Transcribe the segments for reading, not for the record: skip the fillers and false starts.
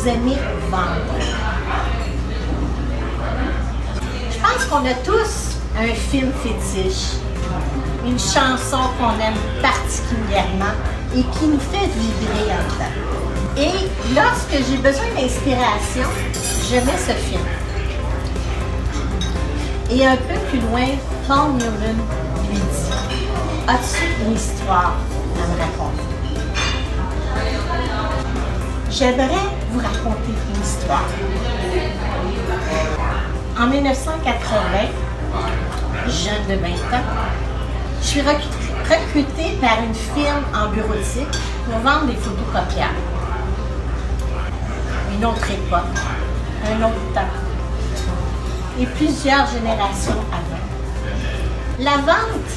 vous aimez vendre. Je pense qu'on a tous un film fétiche, une chanson qu'on aime particulièrement et qui nous fait vibrer en dedans. Et lorsque j'ai besoin d'inspiration, je mets ce film. Et un peu plus loin, Paul Newman lui dit « As-tu une histoire à me raconter? » J'aimerais vous raconter une histoire. En 1980, jeune de 20 ans, je suis recrutée par une firme en bureautique pour vendre des photocopieurs. Une autre époque, un autre temps, et plusieurs générations avant. La vente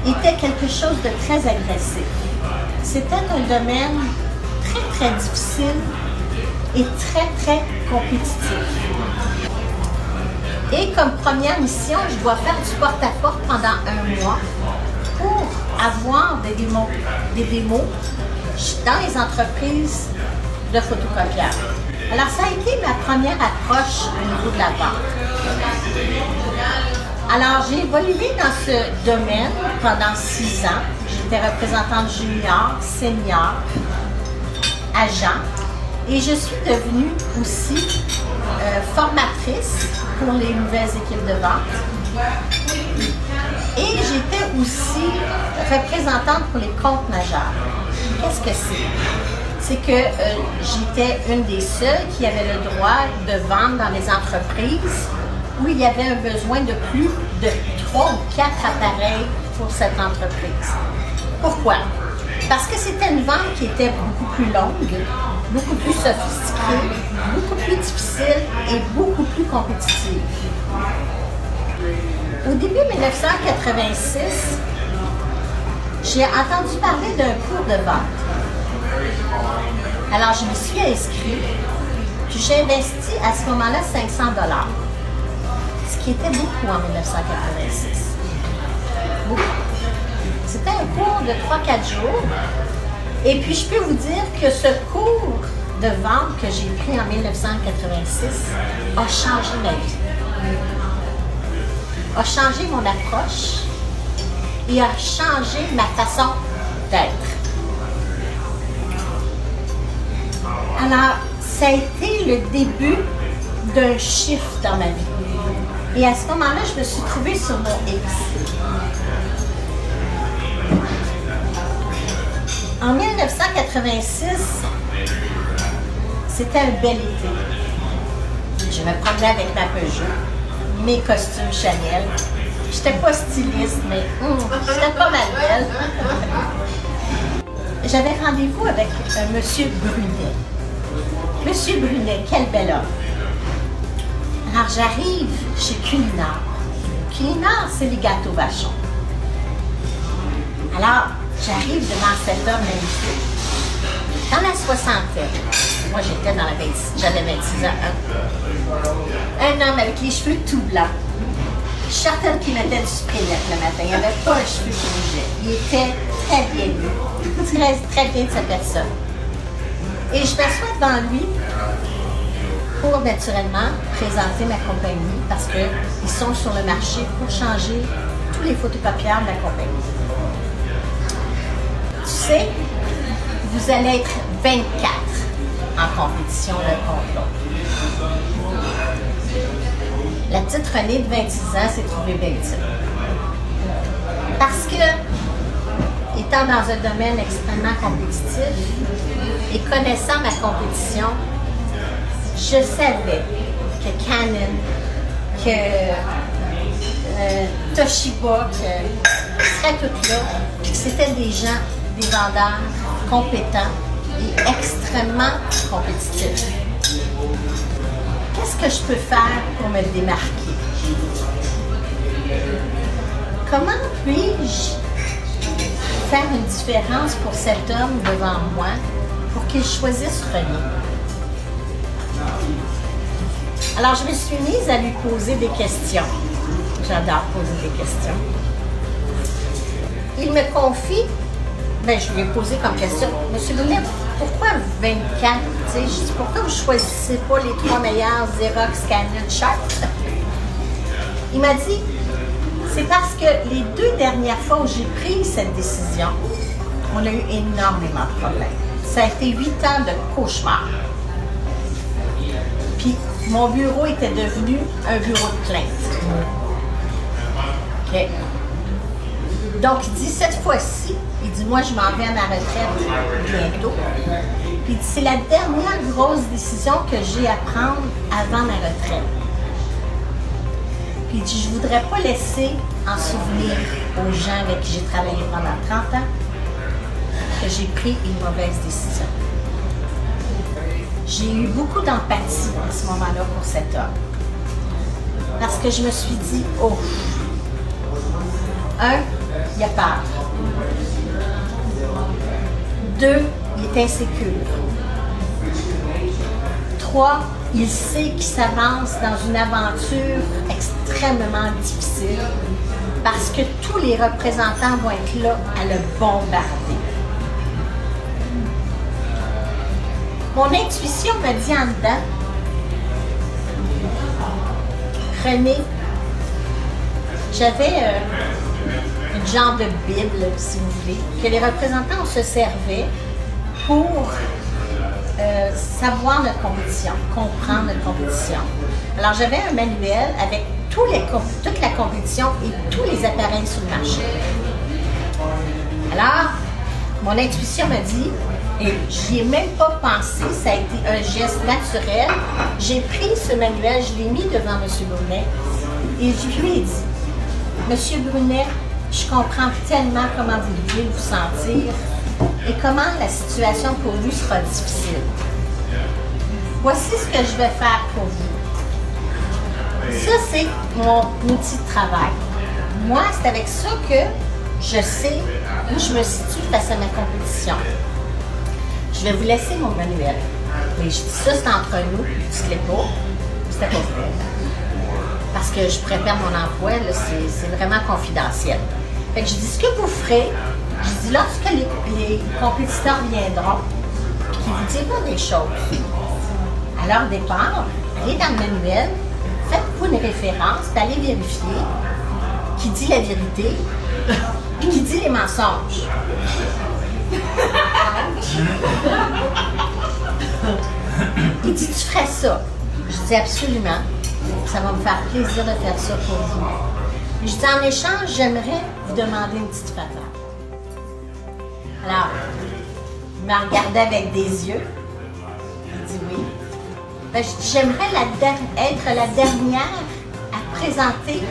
était quelque chose de très agressif. C'était un domaine très difficile et très compétitif. Et comme première mission, je dois faire du porte-à-porte pendant un mois pour avoir des démos dans les entreprises de photocopieurs. Alors, ça a été ma première approche au niveau de la vente. Alors, j'ai évolué dans ce domaine pendant 6 ans. J'étais représentante junior, senior, agent. Et je suis devenue aussi formatrice pour les nouvelles équipes de vente. Et j'étais aussi représentante pour les comptes majeurs. Qu'est-ce que c'est? C'est que j'étais une des seules qui avait le droit de vendre dans les entreprises où il y avait un besoin de plus de 3 ou 4 appareils pour cette entreprise. Pourquoi? Parce que c'était une vente qui était beaucoup plus longue, beaucoup plus sophistiquée, beaucoup plus difficile et beaucoup plus compétitive. Au début 1986, j'ai entendu parler d'un cours de vente. Alors, je me suis inscrite, puis j'ai investi à ce moment-là 500 $, ce qui était beaucoup en 1986. Beaucoup. C'était un cours de 3-4 jours. Et puis, je peux vous dire que ce cours de vente que j'ai pris en 1986 a changé ma vie. A changé mon approche et a changé ma façon d'être. Alors, ça a été le début d'un shift dans ma vie. Et à ce moment-là, je me suis trouvée sur mon X. En 1986, c'était un bel été. Je me promenais avec ma Peugeot, mes costumes Chanel. J'étais pas styliste, mais j'étais pas mal belle. J'avais rendez-vous avec Monsieur Brunet. Monsieur Brunet, quel bel homme! Alors j'arrive chez Culinard. Culinard, c'est les gâteaux vachons. Alors, j'arrive devant cet homme magnifique. Dans la soixantaine, moi j'étais dans la 26, j'avais 26 ans. Un homme avec les cheveux tout blancs. Je suis certaine qu'il mettait du spray-net le matin. Il n'y avait pas les cheveux qui bougeaient. Il était très bien vu. Très bien de sa personne. Et je m'assois devant lui pour naturellement présenter ma compagnie parce qu'ils sont sur le marché pour changer tous les photocopieurs de la compagnie. Tu sais, vous allez être 24 en compétition l'un contre l'autre. La petite Renée de 26 ans s'est trouvée belle type. Parce que, étant dans un domaine extrêmement compétitif et connaissant ma compétition, je savais que Canon, que Toshiba, que seraient toutes là, puis que c'était des gens, des vendeurs compétents et extrêmement compétitifs. Qu'est-ce que je peux faire pour me démarquer? Comment puis-je faire une différence pour cet homme devant moi pour qu'il choisisse René? Alors, je me suis mise à lui poser des questions. J'adore poser des questions. Il me confie, je lui ai posé comme question, Monsieur Brunet, pourquoi 24? Je dis, pourquoi vous ne choisissez pas les 3 meilleurs Xerox, Canon, Sharp? Il m'a dit, c'est parce que les 2 dernières fois où j'ai pris cette décision, on a eu énormément de problèmes. Ça a été 8 ans de cauchemar. Puis mon bureau était devenu un bureau de plainte. OK. Donc, il dit, cette fois-ci, il dit, moi, je m'en vais à ma retraite bientôt. Puis il dit, c'est la dernière grosse décision que j'ai à prendre avant ma retraite. Puis il dit, je ne voudrais pas laisser en souvenir aux gens avec qui j'ai travaillé pendant 30 ans que j'ai pris une mauvaise décision. J'ai eu beaucoup d'empathie à ce moment-là pour cet homme. Parce que je me suis dit, oh, il a peur. 2, il est insécure. 3, il sait qu'il s'avance dans une aventure extrêmement difficile parce que tous les représentants vont être là à le bombarder. Mon intuition me dit en dedans, René, j'avais une genre de Bible, si vous voulez, que les représentants se servaient pour savoir notre compétition, comprendre notre compétition. Alors, j'avais un manuel avec toute la compétition et tous les appareils sur le marché. Alors, mon intuition me dit, et j'y ai même pas pensé, ça a été un geste naturel, j'ai pris ce manuel, je l'ai mis devant M. Brunet et je lui ai dit, M. Brunet, je comprends tellement comment vous devez vous sentir et comment la situation pour vous sera difficile. Voici ce que je vais faire pour vous. Ça, c'est mon outil de travail. Moi, c'est avec ça que je sais où je me situe face à ma compétition. Je vais vous laisser mon manuel. Et je dis ça, c'est entre nous, dites-le pas. C'était pas vrai. Parce que je pourrais perdre mon emploi, là, c'est vraiment confidentiel. Fait que je dis, ce que vous ferez, je dis, lorsque les compétiteurs viendront, puis qu'ils vous diront des choses, à leur départ, allez dans le manuel, faites-vous une référence, puis allez vérifier qui dit la vérité, qui dit les mensonges. Il dit, tu ferais ça. Je dis, absolument. Ça va me faire plaisir de faire ça pour vous. Je dis, en échange, j'aimerais vous demander une petite faveur. Alors, il m'a regardé avec des yeux. Il dit oui. Ben, je dis, j'aimerais être la dernière à présenter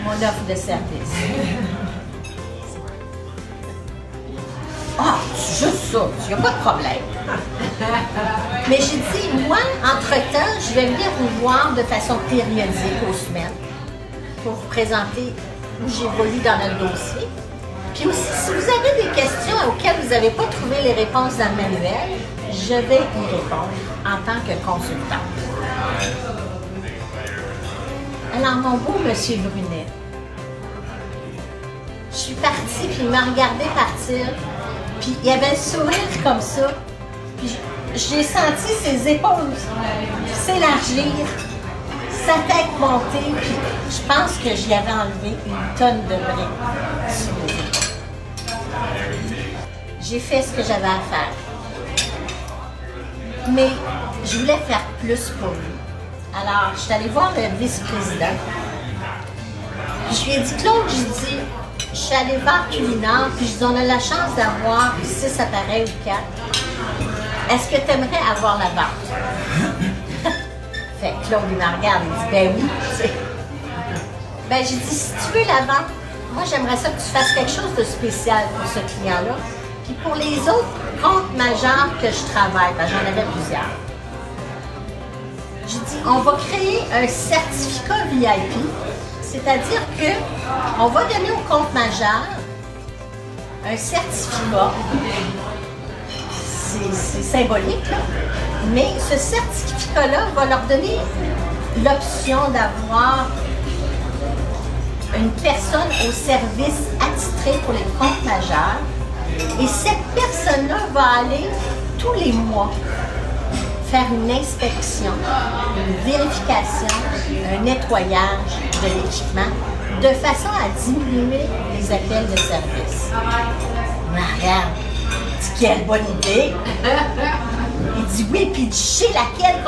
mon offre de service. Ah, c'est juste ça, il n'y a pas de problème. Mais j'ai dit, moi, entre-temps, je vais venir vous voir de façon périodique aux semaines pour vous présenter où j'évolue dans notre dossier. Puis aussi, si vous avez des questions auxquelles vous n'avez pas trouvé les réponses dans le manuel, je vais y répondre en tant que consultante. Alors, mon beau monsieur Brunet, je suis partie, puis il m'a regardé partir, puis il avait le sourire comme ça, puis j'ai senti ses épaules s'élargir, sa tête monter, puis je pense que j'y avais enlevé une tonne de briques sur le dos. J'ai fait ce que j'avais à faire. Mais je voulais faire plus pour lui. Alors, je suis allée voir le vice-président. Puis je lui ai dit, Claude, j'ai dit, je suis allée voir Culinard, puis je dis, on a la chance d'avoir 6 appareils ou 4. Est-ce que tu aimerais avoir la vente? Fait que Claude, il me regarde, il dit, ben oui. Ben, j'ai dit, si tu veux la vente, moi, j'aimerais ça que tu fasses quelque chose de spécial pour ce client-là. Puis pour les autres comptes majeurs que je travaille, ben, j'en avais plusieurs. J'ai dit, on va créer un certificat VIP, c'est-à-dire qu'on va donner au compte majeur un certificat, c'est symbolique, là, mais ce certificat-là va leur donner l'option d'avoir une personne au service attitré pour les comptes majeurs. Et cette personne-là va aller tous les mois faire une inspection, une vérification, un nettoyage de l'équipement de façon à diminuer les appels de service. Mais regarde, quelle bonne idée! Il dit oui, puis tu sais laquelle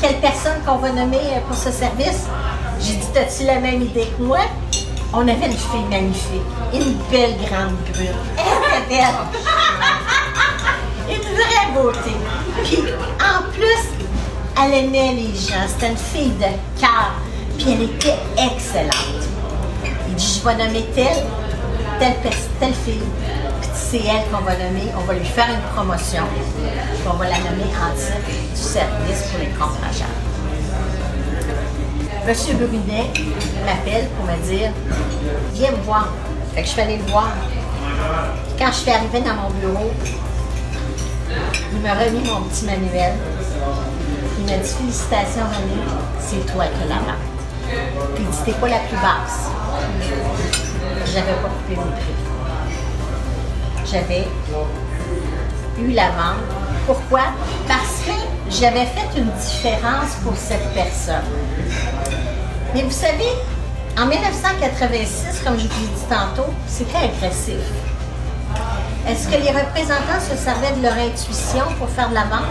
quelle personne qu'on va nommer pour ce service? J'ai dit, t'as-tu la même idée que moi? On avait une fille magnifique, une belle grande brune. Elle était belle. Une vraie beauté. Puis en plus, elle aimait les gens. C'était une fille de cœur. Puis elle était excellente. Il dit, je vais nommer telle fille. Puis c'est elle qu'on va nommer. On va lui faire une promotion. Puis on va la nommer en titre du service pour les comptes-majeurs. Monsieur Brunet m'appelle pour me dire « Viens me voir ». Fait que je suis allée le voir. Quand je suis arrivée dans mon bureau, il m'a remis mon petit manuel. Il m'a dit « Félicitations René, c'est toi qui as la vente ». Puis il dit « T'es pas la plus basse ». J'avais pas coupé mes prix. J'avais eu la vente. Pourquoi? Parce que j'avais fait une différence pour cette personne. Mais vous savez, en 1986, comme je vous l'ai dit tantôt, c'était agressif. Est-ce que les représentants se servaient de leur intuition pour faire de la vente?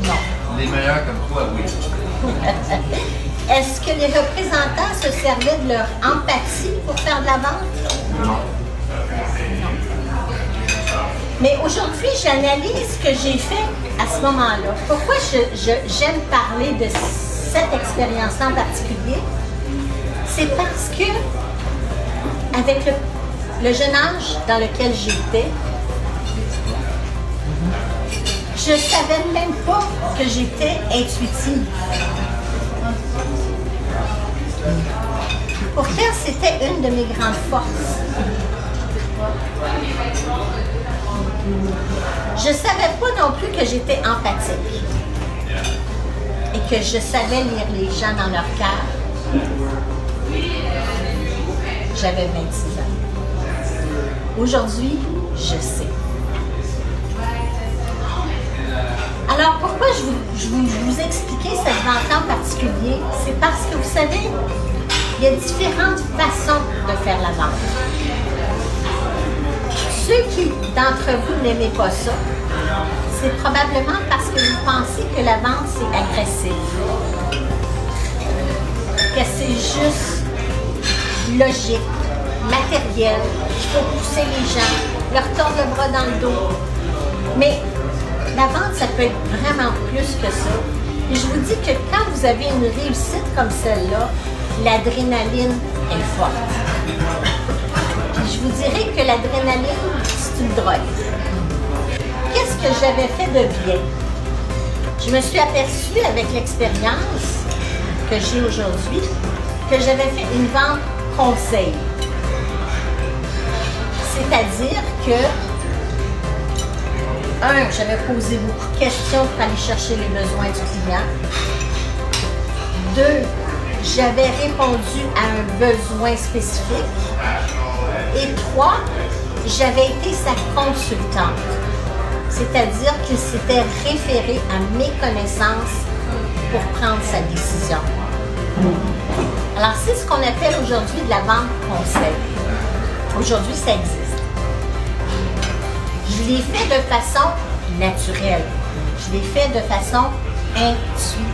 Non. Les meilleurs comme toi, oui. Est-ce que les représentants se servaient de leur empathie pour faire de la vente? Non. Mais aujourd'hui, j'analyse ce que j'ai fait à ce moment-là. Pourquoi j'aime parler de cette expérience-là en particulier? C'est parce que, avec le jeune âge dans lequel j'étais, je ne savais même pas que j'étais intuitive. Pourtant, c'était une de mes grandes forces. Je ne savais pas non plus que j'étais empathique et que je savais lire les gens dans leur cœur. J'avais 26 ans. Aujourd'hui, je sais. Alors, pourquoi je vous expliquais cette vente en particulier? C'est parce que, vous savez, il y a différentes façons de faire la vente. Ceux qui, d'entre vous, n'aimez pas ça, c'est probablement parce que vous pensez que la vente, c'est agressif. Que c'est juste logique, matériel, qu'il faut pousser les gens, leur tordre le bras dans le dos. Mais la vente, ça peut être vraiment plus que ça. Et je vous dis que quand vous avez une réussite comme celle-là, l'adrénaline est forte. Je vous dirais que l'adrénaline, c'est une drogue. Qu'est-ce que j'avais fait de bien? Je me suis aperçue avec l'expérience que j'ai aujourd'hui que j'avais fait une vente conseil. C'est-à-dire que, j'avais posé beaucoup de questions pour aller chercher les besoins du client. 2, j'avais répondu à un besoin spécifique. Et 3, j'avais été sa consultante, c'est-à-dire qu'il s'était référé à mes connaissances pour prendre sa décision. Alors, c'est ce qu'on appelle aujourd'hui de la vente conseil. Aujourd'hui, ça existe. Je l'ai fait de façon naturelle. Je l'ai fait de façon intuitive.